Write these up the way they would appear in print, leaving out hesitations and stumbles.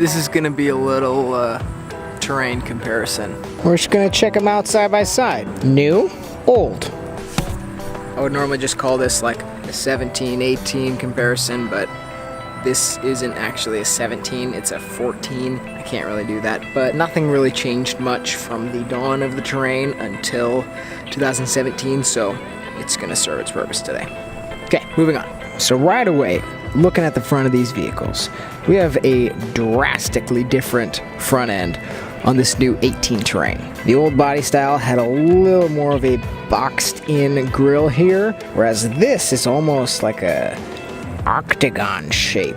This is gonna be a little terrain comparison. We're just gonna check them out side by side. New, old. I would normally just call this like a 17-18 comparison, but this isn't actually a 17, it's a 14. I can't really do that, but nothing really changed much from the dawn of the terrain until 2017, so it's gonna serve its purpose today. Okay, moving on. So right away, looking at the front of these vehicles, we have a drastically different front end on this new 18 Terrain. The old body style had a little more of a boxed in grille here, whereas this is almost like a octagon shape.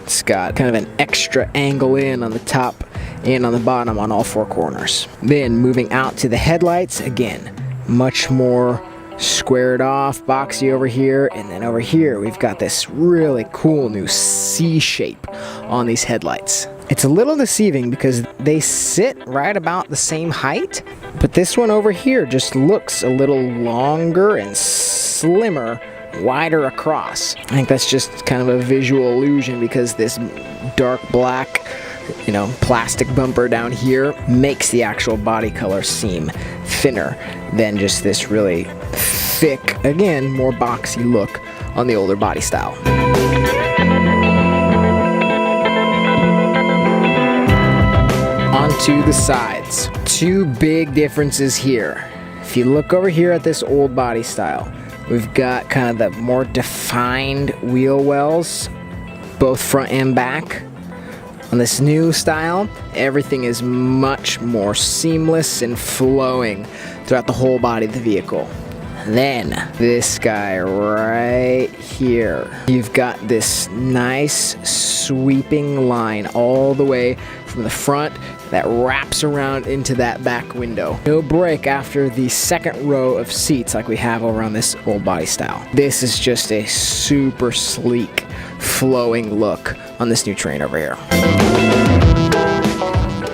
It's got kind of an extra angle in on the top and on the bottom on all four corners. Then moving out to the headlights, again, much more squared off, boxy over here, and then over here we've got this really cool new C shape on these headlights. It's a little deceiving because they sit right about the same height, but this one over here just looks a little longer and slimmer, wider across. I think that's just kind of a visual illusion because this dark black, plastic bumper down here makes the actual body color seem thinner than just this really thick, again, more boxy look on the older body style. Onto the sides. Two big differences here. If you look over here at this old body style, we've got kind of the more defined wheel wells, both front and back. On this new style, everything is much more seamless and flowing throughout the whole body of the vehicle. Then, this guy right here. You've got this nice sweeping line all the way from the front that wraps around into that back window. No break after the second row of seats like we have over on this old body style. This is just a super sleek, flowing look on this new Terrain over here.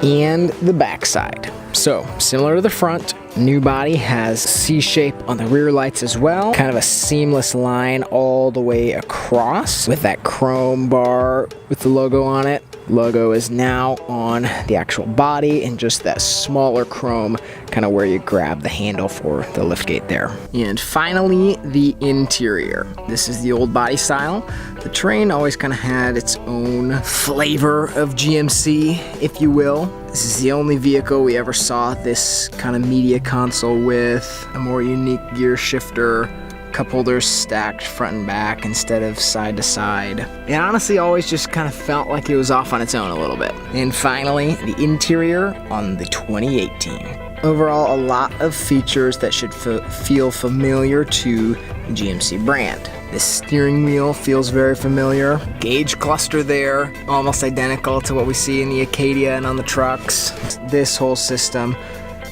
And the back side. So, similar to the front, new body has C shape on the rear lights as well. Kind of a seamless line all the way across with that chrome bar with the logo on it. Logo is now on the actual body and just that smaller chrome kind of where you grab the handle for the liftgate there. And finally, the interior. This is the old body style. The Terrain always kind of had its own flavor of GMC, if you will. This is the only vehicle we ever saw this kind of media console with, a more unique gear shifter, cup holders stacked front and back instead of side to side. It honestly always just kind of felt like it was off on its own a little bit. And finally, the interior on the 2018. Overall, a lot of features that should feel familiar to the GMC brand. This steering wheel feels very familiar. Gauge cluster there, almost identical to what we see in the Acadia and on the trucks. This whole system,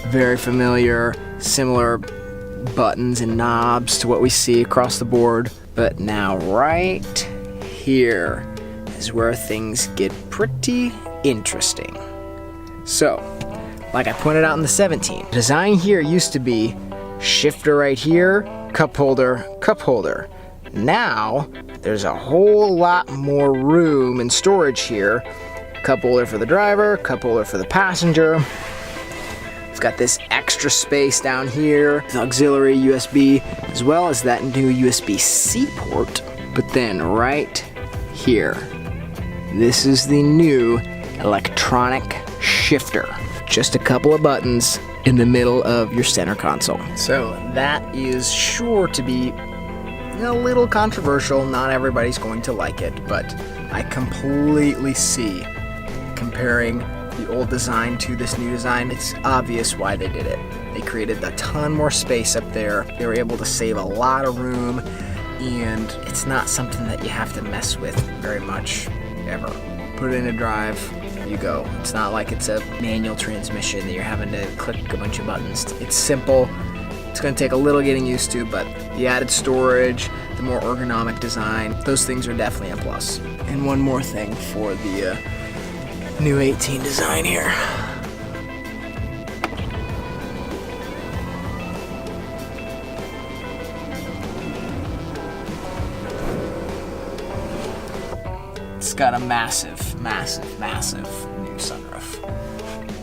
very familiar, similar buttons and knobs to what we see across the board. But now right here is where things get pretty interesting. So, like I pointed out in the 17, design here used to be shifter right here, cup holder, cup holder. Now, there's a whole lot more room and storage here. Cup holder for the driver, cup holder for the passenger. We've got this extra space down here, the auxiliary USB, as well as that new USB-C port. But then right here, this is the new electronic shifter. Just a couple of buttons in the middle of your center console. So that is sure to be a little controversial. Not everybody's going to like it, but I completely see comparing the old design to this new design. It's obvious why they did it. They created a ton more space up there. They were able to save a lot of room, and it's not something that you have to mess with very much ever. Put it in a drive, you go. It's not like it's a manual transmission that you're having to click a bunch of buttons. It's simple. It's going to take a little getting used to, but the added storage, the more ergonomic design, those things are definitely a plus. And one more thing for the new 18 design here. It's got a massive, massive, massive new sunroof.